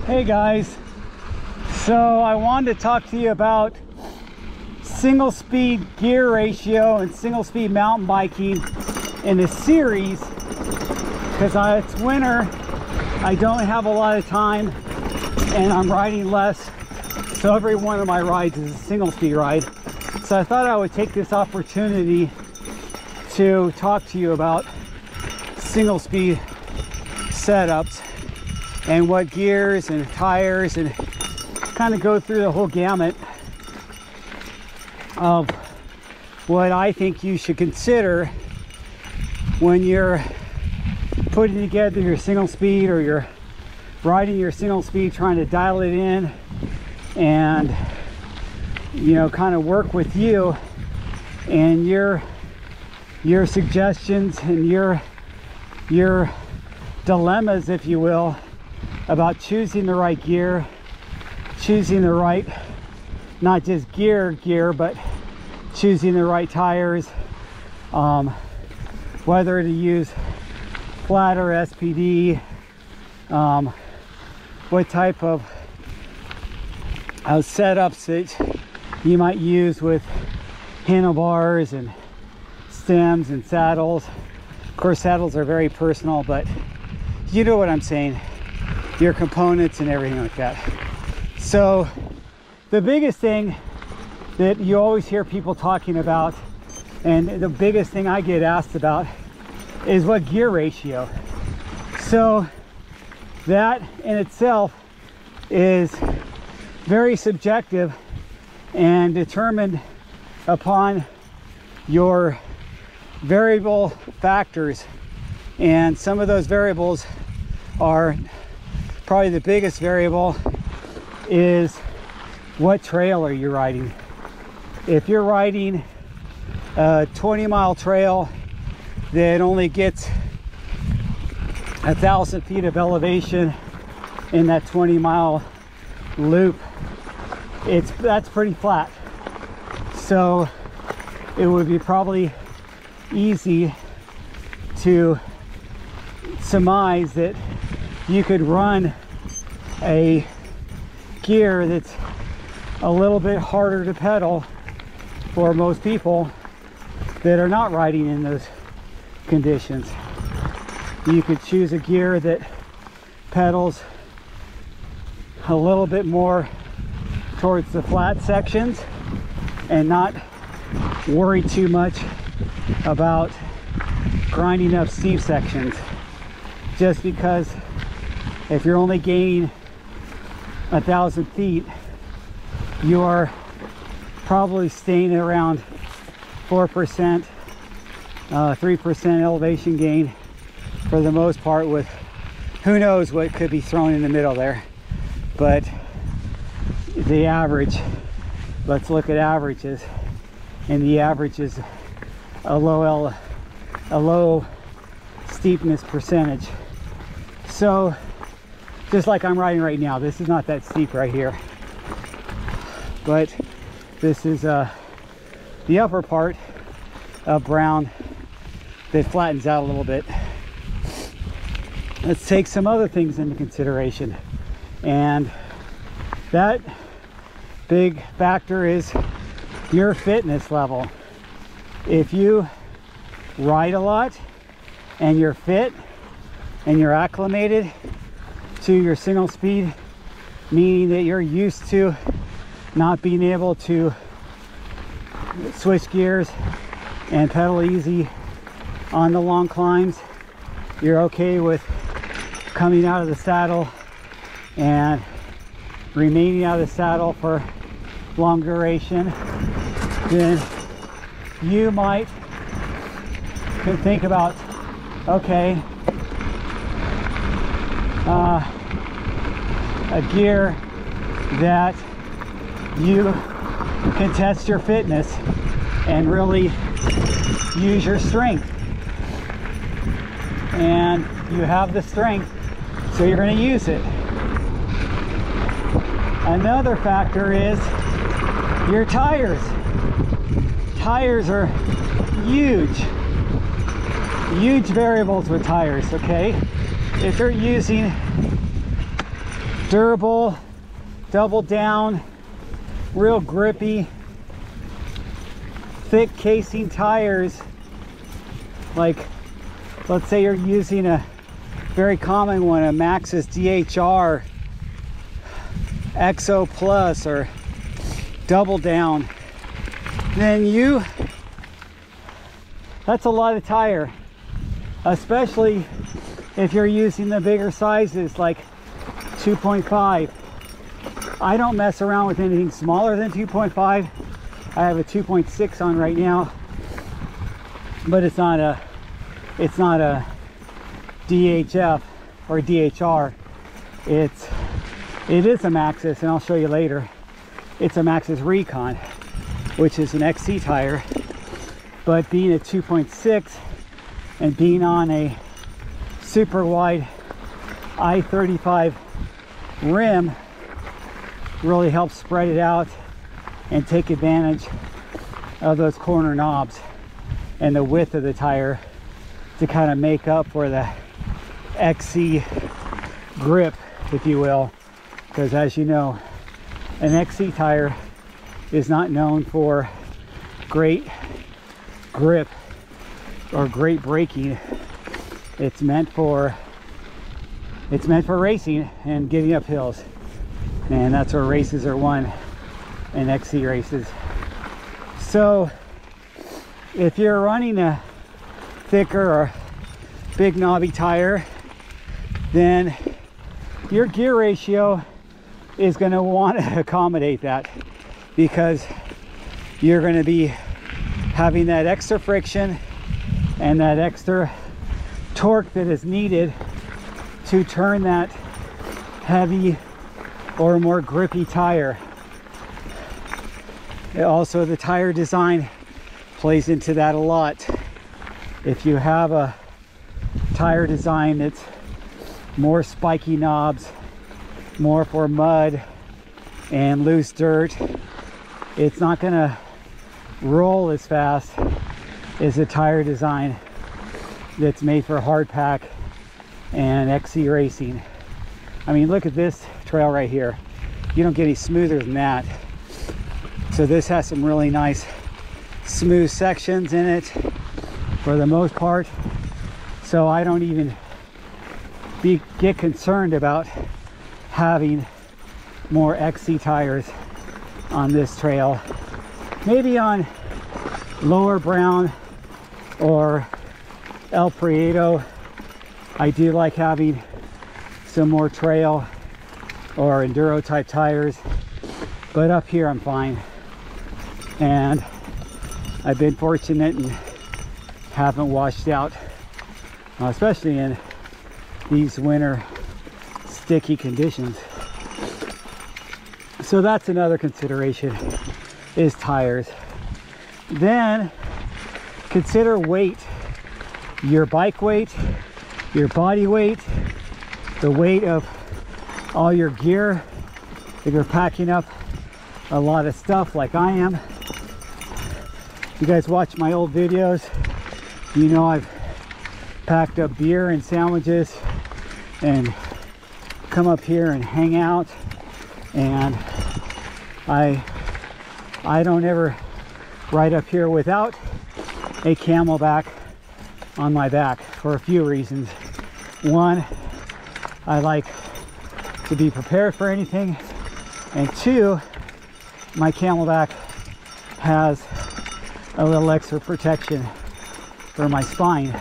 Hey guys, so I wanted to talk to you about single speed gear ratio and single speed mountain biking in this series because it's winter, I don't have a lot of time and I'm riding less, so every one of my rides is a single speed ride. So I thought I would take this opportunity to talk to you about single speed setups and what gears and tires, and kind of go through the whole gamut of what I think you should consider when you're putting together your single speed or you're riding your single speed, trying to dial it in and, you know, kind of work with you and your suggestions and your dilemmas, if you will, about choosing the right gear, choosing the right, not just gear, but choosing the right tires, whether to use flat or SPD, what type of setups that you might use with handlebars and stems and saddles. Of course, saddles are very personal, but you know what I'm saying, your components and everything like that. So the biggest thing that you always hear people talking about, and the biggest thing I get asked about, is what gear ratio. So that in itself is very subjective and determined upon your variable factors, and some of those variables are probably the biggest variable is what trail are you riding. If you're riding a 20-mile trail that only gets 1,000 feet of elevation in that 20-mile loop, that's pretty flat. So it would be probably easy to surmise that you could run a gear that's a little bit harder to pedal for most people that are not riding in those conditions. You could choose a gear that pedals a little bit more towards the flat sections and not worry too much about grinding up steep sections, just because if you're only gaining 1,000 feet, you are probably staying around 4%, 3% elevation gain for the most part, with who knows what could be thrown in the middle there. But the average, let's look at averages, and the average is a low steepness percentage. So just like I'm riding right now, this is not that steep right here, but this is the upper part of Brown that flattens out a little bit. Let's take some other things into consideration, and that big factor is your fitness level. If you ride a lot and you're fit and you're acclimated to your single speed, meaning that you're used to not being able to switch gears and pedal easy on the long climbs, you're okay with coming out of the saddle and remaining out of the saddle for long duration, then you might could think about, okay, a gear that you can test your fitness and really use your strength, and you have the strength, so you're going to use it. Another factor is your tires. Tires are huge variables with tires, okay? If you're using Durable, double down, real grippy, thick casing tires. Like, let's say you're using a very common one, a Maxxis DHR XO Plus or double down, then that's a lot of tire, especially if you're using the bigger sizes like 2.5. I don't mess around with anything smaller than 2.5. I have a 2.6 on right now, but it's not a DHF or DHR. It is a Maxxis, and I'll show you later. It's a Maxxis Recon, which is an XC tire, but being a 2.6 and being on a super wide I-35 rim really helps spread it out and take advantage of those corner knobs and the width of the tire to kind of make up for the XC grip, if you will, because as you know, an XC tire is not known for great grip or great braking. It's meant for racing and getting up hills, and that's where races are won in XC races. So if you're running a thicker or big knobby tire, then your gear ratio is going to want to accommodate that, because you're going to be having that extra friction and that extra torque that is needed to turn that heavy or more grippy tire. Also, the tire design plays into that a lot. If you have a tire design that's more spiky knobs, more for mud and loose dirt, it's not gonna roll as fast as a tire design that's made for hard pack and XC racing. I mean, look at this trail right here. You don't get any smoother than that. So this has some really nice smooth sections in it for the most part. So I don't even get concerned about having more XC tires on this trail. Maybe on Lower Brown or El Prieto, I do like having some more trail or enduro type tires, but up here I'm fine. And I've been fortunate and haven't washed out, especially in these winter sticky conditions. So that's another consideration, is tires. Then consider weight, your bike weight, your body weight, the weight of all your gear. If you're packing up a lot of stuff like I am, if you guys watch my old videos, you know I've packed up beer and sandwiches and come up here and hang out, and I don't ever ride up here without a Camelback on my back for a few reasons. One, I like to be prepared for anything, and two, my Camelback has a little extra protection for my spine,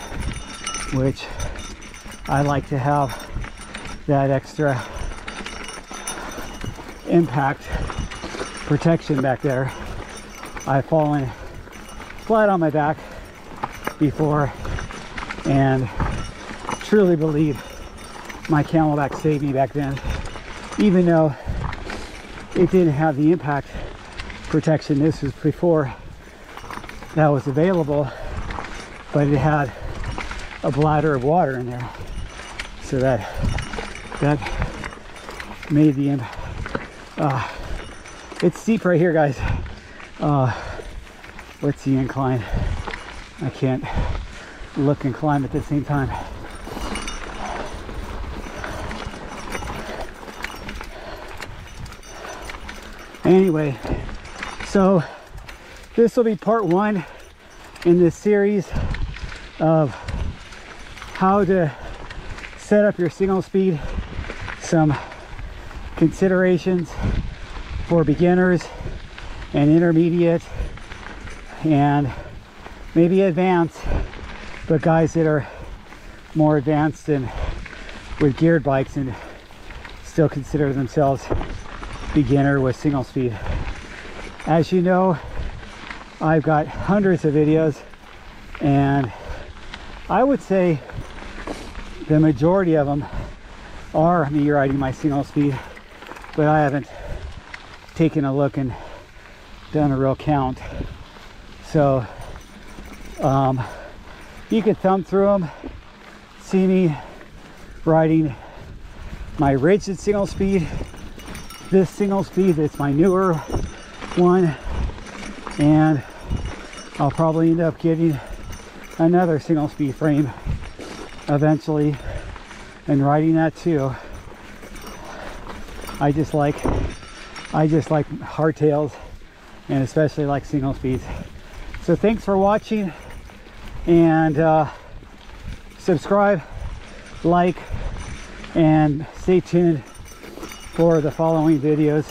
which I like to have that extra impact protection back there. I've fallen flat on my back before and truly believe my Camelback saved me back then, even though it didn't have the impact protection. This was before that was available, but it had a bladder of water in there, so that made the impact. It's steep right here, guys. What's the incline? I can't look and climb at the same time. Anyway, so this will be part 1 in this series of how to set up your single speed, some considerations for beginners and intermediate and maybe advanced, but guys that are more advanced and with geared bikes and still consider themselves beginner with single speed. As you know, I've got hundreds of videos, and I would say the majority of them are me riding my single speed, but I haven't taken a look and done a real count. So you can thumb through them, see me riding my rigid single speed, this single speed that's my newer one, and I'll probably end up getting another single speed frame eventually and riding that too. I just like hardtails, and especially like single speeds. So thanks for watching, and subscribe, like, and stay tuned for the following videos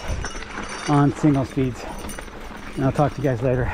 on single speeds. And I'll talk to you guys later.